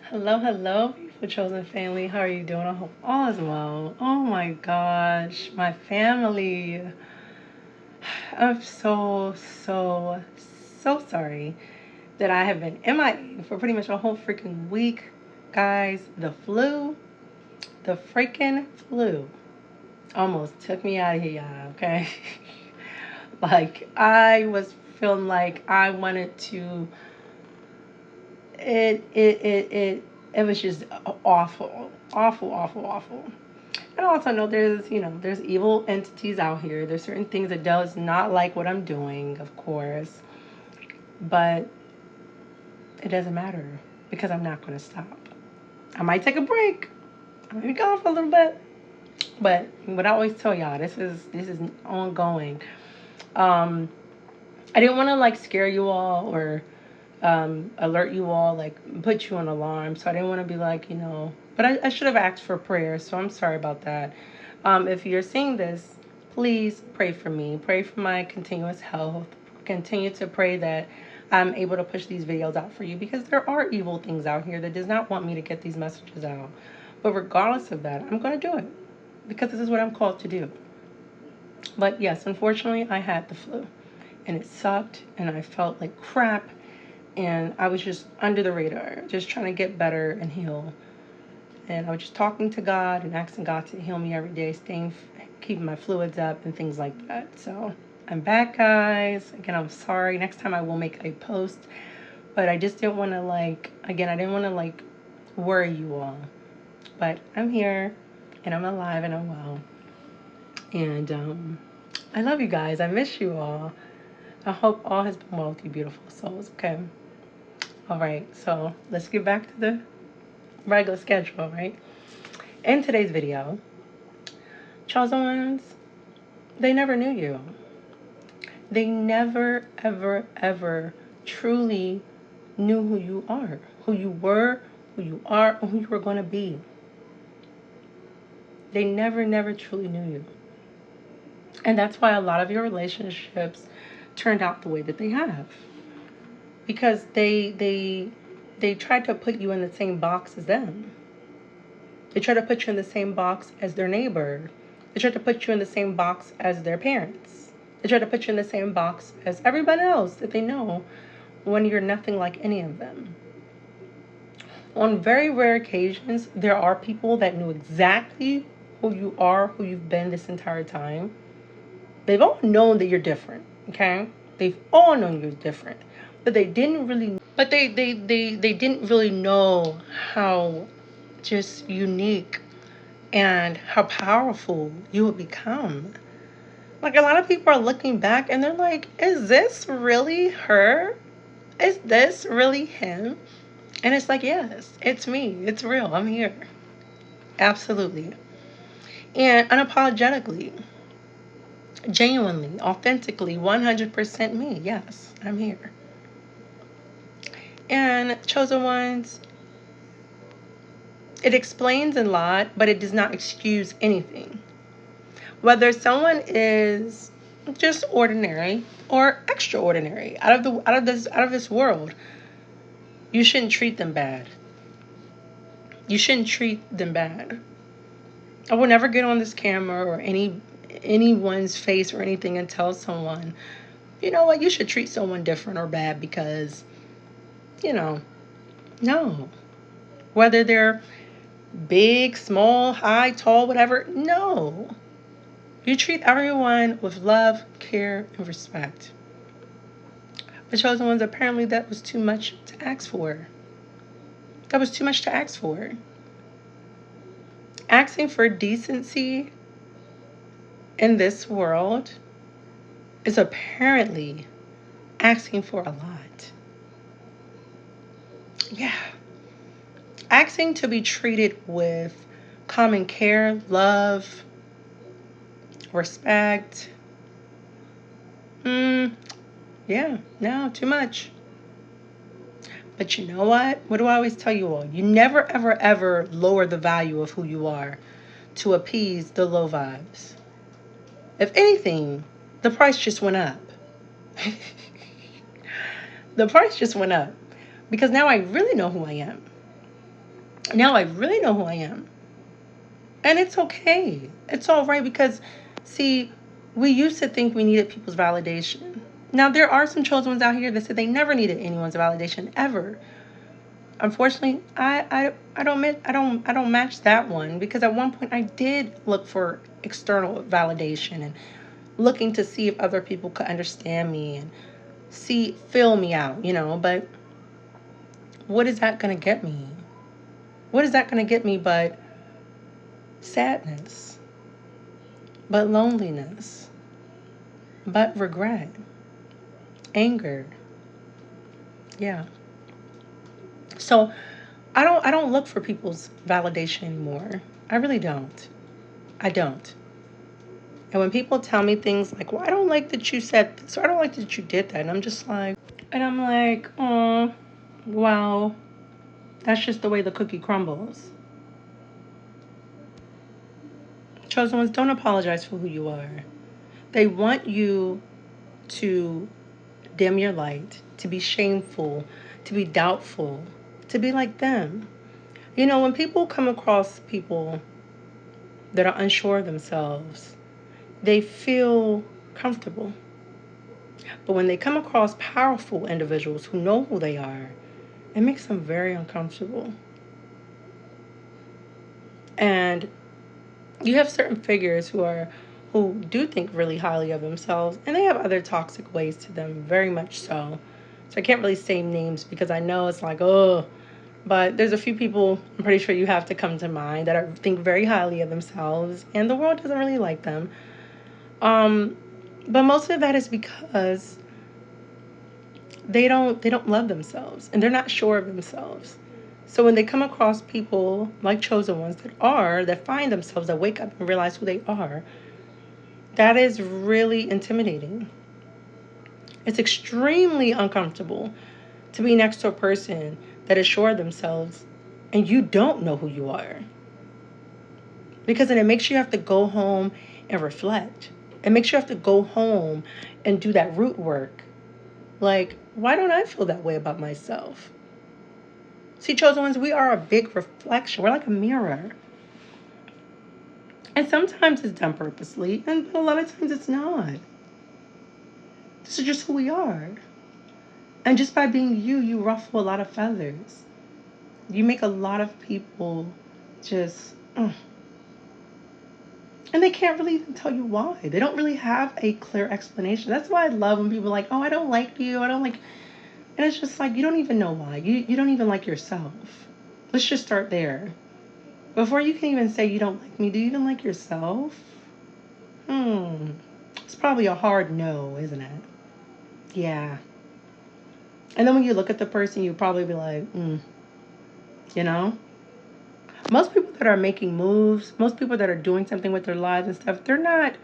Hello, hello, beautiful chosen family. How are you doing? I hope all is well. Oh my gosh, my family. I'm so sorry that I have been MIA for pretty much a whole freaking week. Guys, the freaking flu almost took me out of here, y'all, okay? Like, I was feeling like I wanted to it was just awful. And I also know there's evil entities out here. There's certain things that does not like what I'm doing, of course, but it doesn't matter because I'm not going to stop. I might take a break. I might be gone for a little bit, but what I always tell y'all, this is ongoing. Um, I didn't want to like scare you all or alert you all, like put you on alarm. So I didn't want to be like, but I should have asked for prayer. So I'm sorry about that. If you're seeing this, please pray for me. Pray for my continuous health. Continue to pray that I'm able to push these videos out for you because there are evil things out here that does not want me to get these messages out. But regardless of that, I'm going to do it because this is what I'm called to do. But yes, unfortunately, I had the flu and it sucked and I felt like crap and I was just under the radar, just trying to get better and heal. And I was just talking to God and asking God to heal me every day, keeping my fluids up and things like that. So I'm back, guys. Again, I'm sorry. Next time I will make a post, but I just didn't want to I didn't want to worry you all. But I'm here and I'm alive and I'm well. And I love you guys. I miss you all. I hope all has been well with you beautiful souls. Okay. All right. So let's get back to the regular schedule, right? In today's video, chosen ones, they never knew you. They never, ever, ever truly knew who you are, who you were, who you are, and who you were going to be. They never, never truly knew you. And that's why a lot of your relationships turned out the way that they have. Because they tried to put you in the same box as them. They try to put you in the same box as their neighbor. They try to put you in the same box as their parents. They try to put you in the same box as everybody else that they know when you're nothing like any of them. On very rare occasions, there are people that knew exactly who you are, who you've been this entire time. They've all known that you're different, okay? They've all known you're different. But they didn't really they didn't really know how just unique and how powerful you would become. Like, a lot of people are looking back and they're like, is this really her? Is this really him? And it's like, yes, it's me. It's real. I'm here. Absolutely. And unapologetically, genuinely, authentically, 100% me. Yes, I'm here. And chosen ones, it explains a lot, but it does not excuse anything. Whether someone is just ordinary or extraordinary, out of this world, you shouldn't treat them bad. You shouldn't treat them bad. I will never get on this camera or anyone's face or anything and tell someone, you know what, you should treat someone different or bad because, no. Whether they're big, small, high, tall, whatever, no. You treat everyone with love, care, and respect. The chosen ones, apparently that was too much to ask for. That was too much to ask for. Asking for decency in this world is apparently asking for a lot. Yeah. Asking to be treated with common care, love, respect. Yeah, no, too much. But you know what? What do I always tell you all? You never, ever, ever lower the value of who you are to appease the low vibes. If anything, the price just went up. The price just went up. Because now I really know who I am. Now I really know who I am. And it's okay. It's all right because, see, we used to think we needed people's validation. Now there are some chosen ones out here that said they never needed anyone's validation ever. Unfortunately, I don't match that one because at one point I did look for external validation and looking to see if other people could understand me and fill me out, but what is that going to get me? What is that going to get me but sadness, but loneliness, but regret, anger? Yeah. So I don't look for people's validation anymore. I really don't. I don't. And when people tell me things like, well, I don't like that you said this, or I don't like that you did that, and I'm like, oh, well, that's just the way the cookie crumbles. Chosen ones, don't apologize for who you are. They want you to dim your light, to be shameful, to be doubtful, to be like them. When people come across people that are unsure of themselves, they feel comfortable. But when they come across powerful individuals who know who they are, it makes them very uncomfortable. And you have certain figures who do think really highly of themselves, and they have other toxic ways to them, very much so. So I can't really say names because I know it's like, oh, but there's a few people I'm pretty sure you have to come to mind that think very highly of themselves, and the world doesn't really like them. But most of that is because they don't love themselves and they're not sure of themselves. So when they come across people like chosen ones that find themselves, that wake up and realize who they are, that is really intimidating. It's extremely uncomfortable to be next to a person that is sure of themselves and you don't know who you are. Because then it makes you have to go home and reflect. It makes you have to go home and do that root work. Like, why don't I feel that way about myself? See, chosen ones, we are a big reflection. We're like a mirror. And sometimes it's done purposely, and a lot of times it's not. This is just who we are. And just by being you, you ruffle a lot of feathers. You make a lot of people just, and they can't really even tell you why. They don't really have a clear explanation. That's why I love when people are like, oh, I don't like you. I don't like, and it's just like, you don't even know why. You don't even like yourself. Let's just start there. Before you can even say you don't like me, do you even like yourself? It's probably a hard no, isn't it? Yeah. And then when you look at the person, you probably be like, you know? Most people that are making moves, most people that are doing something with their lives and stuff, they're not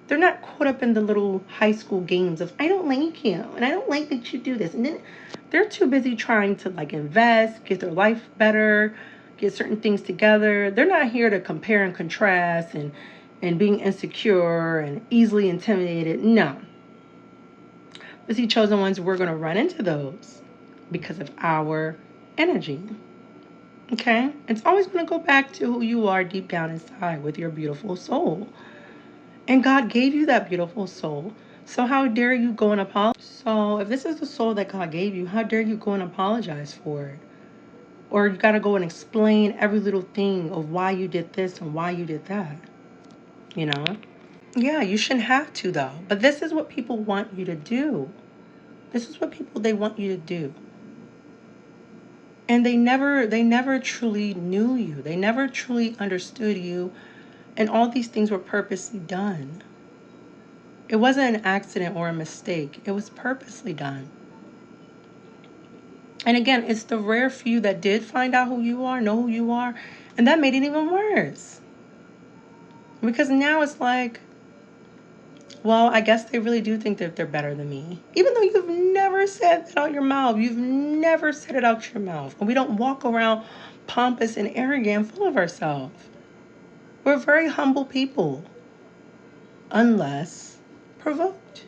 caught up in the little high school games of I don't like you and I don't like that you do this. And then they're too busy trying to like invest, get their life better, get certain things together. They're not here to compare and contrast and being insecure and easily intimidated. No. But see, chosen ones, we're going to run into those because of our energy. Okay? It's always going to go back to who you are deep down inside with your beautiful soul. And God gave you that beautiful soul. So how dare you go and apologize? So if this is the soul that God gave you, how dare you go and apologize for it? Or you got to go and explain every little thing of why you did this and why you did that. You know? Yeah, you shouldn't have to though. But this is what people want you to do. This is what they want you to do. And they never truly knew you. They never truly understood you. And all these things were purposely done. It wasn't an accident or a mistake. It was purposely done. And again, it's the rare few that did find out who you are, know who you are, and that made it even worse. Because now it's like, well, I guess they really do think that they're better than me. Even though you've never said that out your mouth. You've never said it out your mouth. And we don't walk around pompous and arrogant, full of ourselves. We're very humble people. Unless provoked.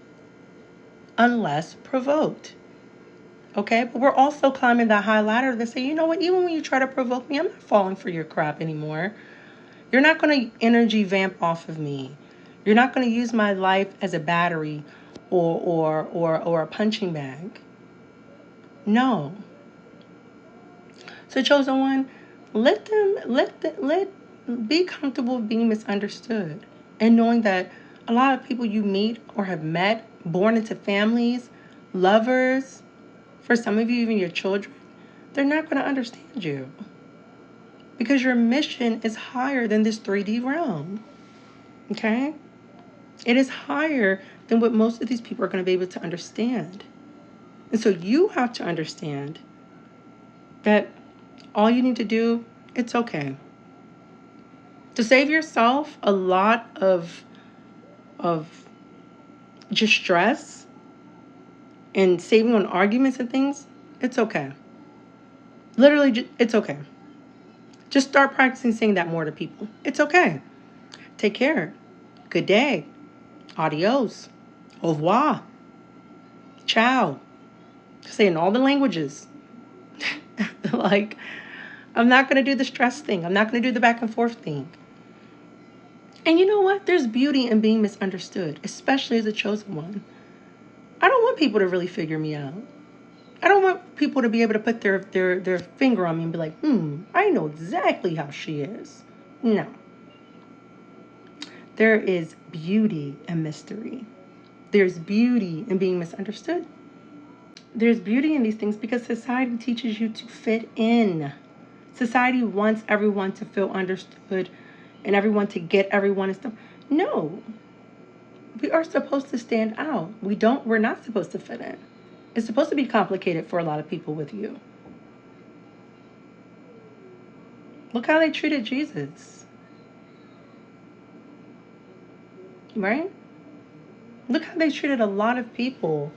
Unless provoked. Okay? But we're also climbing that high ladder to say, you know what, even when you try to provoke me, I'm not falling for your crap anymore. You're not going to energy vamp off of me. You're not going to use my life as a battery or a punching bag. No. So chosen one, be comfortable with being misunderstood and knowing that a lot of people you meet or have met, born into families, lovers, for some of you even your children, they're not going to understand you because your mission is higher than this 3D realm. Okay? It is higher than what most of these people are going to be able to understand. And so you have to understand that all you need to do, it's okay. To save yourself a lot of just stress and saving on arguments and things, it's okay. Literally, it's okay. Just start practicing saying that more to people. It's okay. Take care. Good day. Adios. Au revoir. Ciao. Say in all the languages. Like, I'm not going to do the stress thing. I'm not going to do the back and forth thing. And you know what? There's beauty in being misunderstood, especially as a chosen one. I don't want people to really figure me out. I don't want people to be able to put their finger on me and be like, I know exactly how she is. No. There is beauty in mystery. There's beauty in being misunderstood. There's beauty in these things because society teaches you to fit in. Society wants everyone to feel understood and everyone to get everyone and stuff. No. We are supposed to stand out. We're not supposed to fit in. It's supposed to be complicated for a lot of people with you. Look how they treated Jesus. Right? Look how they treated a lot of people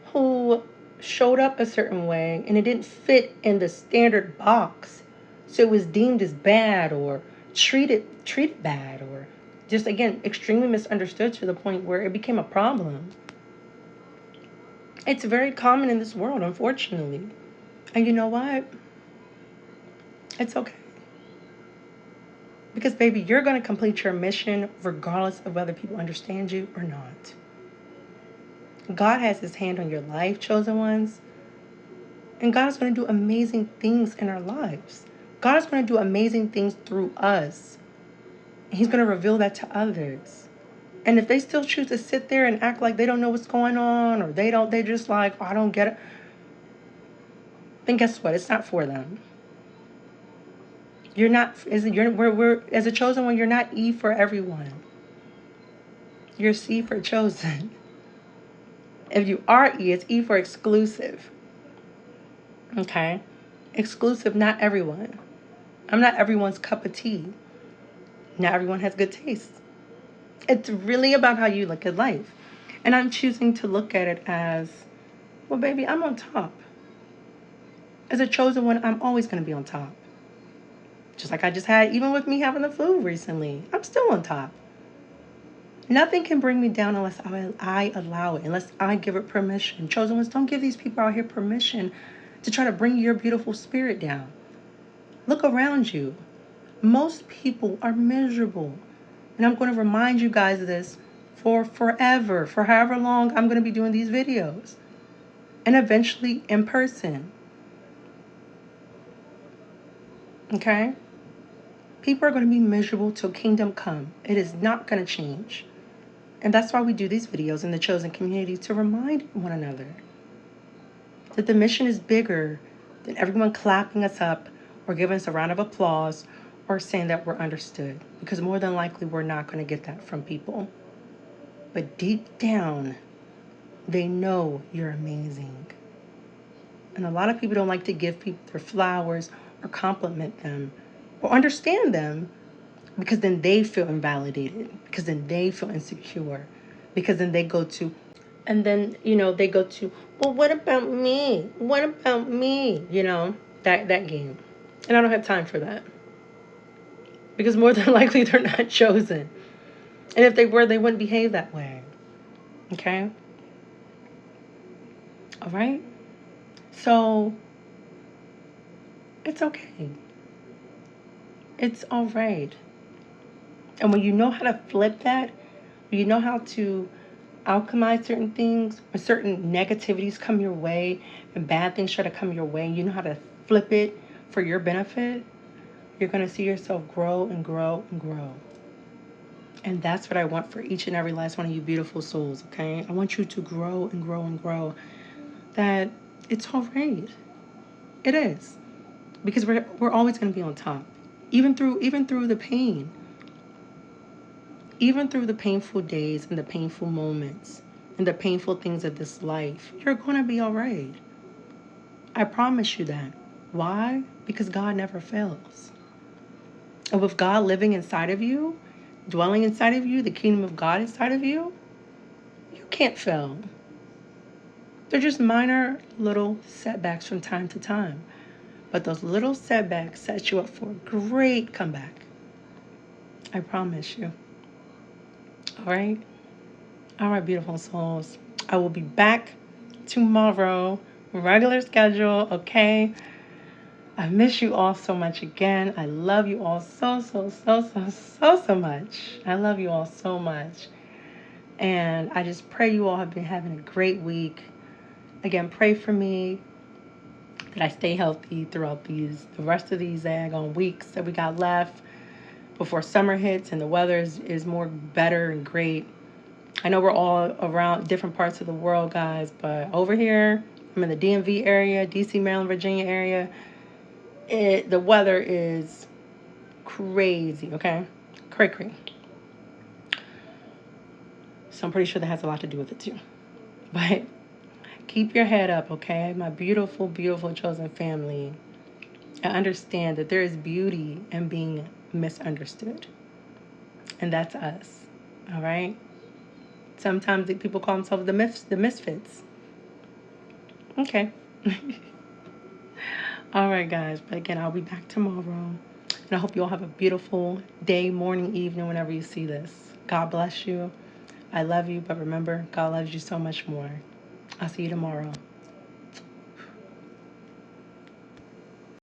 who showed up a certain way and it didn't fit in the standard box. So it was deemed as bad or treated bad or just, again, extremely misunderstood to the point where it became a problem. It's very common in this world, unfortunately. And you know what? It's okay. Because, baby, you're going to complete your mission regardless of whether people understand you or not. God has his hand on your life, chosen ones. And God is going to do amazing things in our lives. God is going to do amazing things through us. And he's going to reveal that to others. And if they still choose to sit there and act like they don't know what's going on, or they're just like, oh, I don't get it, then guess what? It's not for them. You're not, as a chosen one, you're not E for everyone. You're C for chosen. If you are E, it's E for exclusive. Okay? Exclusive, not everyone. I'm not everyone's cup of tea. Not everyone has good taste. It's really about how you look at life. And I'm choosing to look at it as, well, baby, I'm on top. As a chosen one, I'm always going to be on top. Just like I just had, even with me having the flu recently. I'm still on top. Nothing can bring me down unless I allow it, unless I give it permission. Chosen ones, don't give these people out here permission to try to bring your beautiful spirit down. Look around you. Most people are miserable. And I'm going to remind you guys of this for forever, for however long I'm going to be doing these videos. And eventually in person. Okay? People are going to be miserable till kingdom come. It is not going to change. And that's why we do these videos in the chosen community, to remind one another that the mission is bigger than everyone clapping us up or giving us a round of applause or saying that we're understood. Because more than likely, we're not going to get that from people. But deep down, they know you're amazing. And a lot of people don't like to give people their flowers or compliment them or understand them, because then they feel invalidated, because then they feel insecure, because then they go to, well, what about me? What about me? That game. And I don't have time for that. Because more than likely, they're not chosen. And if they were, they wouldn't behave that way. Okay? All right? So it's okay. It's all right. And when you know how to flip that, when you know how to alchemize certain things, when certain negativities come your way and bad things try to come your way, you know how to flip it for your benefit, you're going to see yourself grow and grow and grow. And that's what I want for each and every last one of you beautiful souls, okay? I want you to grow and grow and grow. That it's all right. It is. Because we're always going to be on top. Even through the pain. Even through the painful days and the painful moments and the painful things of this life, you're going to be all right. I promise you that. Why? Because God never fails. And with God living inside of you, dwelling inside of you, the kingdom of God inside of you, you can't fail. They're just minor little setbacks from time to time. But those little setbacks set you up for a great comeback. I promise you. All right? All right, beautiful souls. I will be back tomorrow, regular schedule, okay? I miss you all so much again. I love you all so much. I love you all so much. And I just pray you all have been having a great week. Again, pray for me that I stay healthy throughout the rest of these daggone weeks that we got left before summer hits and the weather is more better and great. I know we're all around different parts of the world, guys, but over here, I'm in the DMV area, DC, Maryland, Virginia area. The weather is crazy, okay? Cray. So I'm pretty sure that has a lot to do with it too. But keep your head up, okay? My beautiful, beautiful chosen family. I understand that there is beauty in being misunderstood. And that's us, all right? Sometimes people call themselves the misfits. Okay. All right, guys. But again, I'll be back tomorrow. And I hope you all have a beautiful day, morning, evening, whenever you see this. God bless you. I love you. But remember, God loves you so much more. I'll see you tomorrow.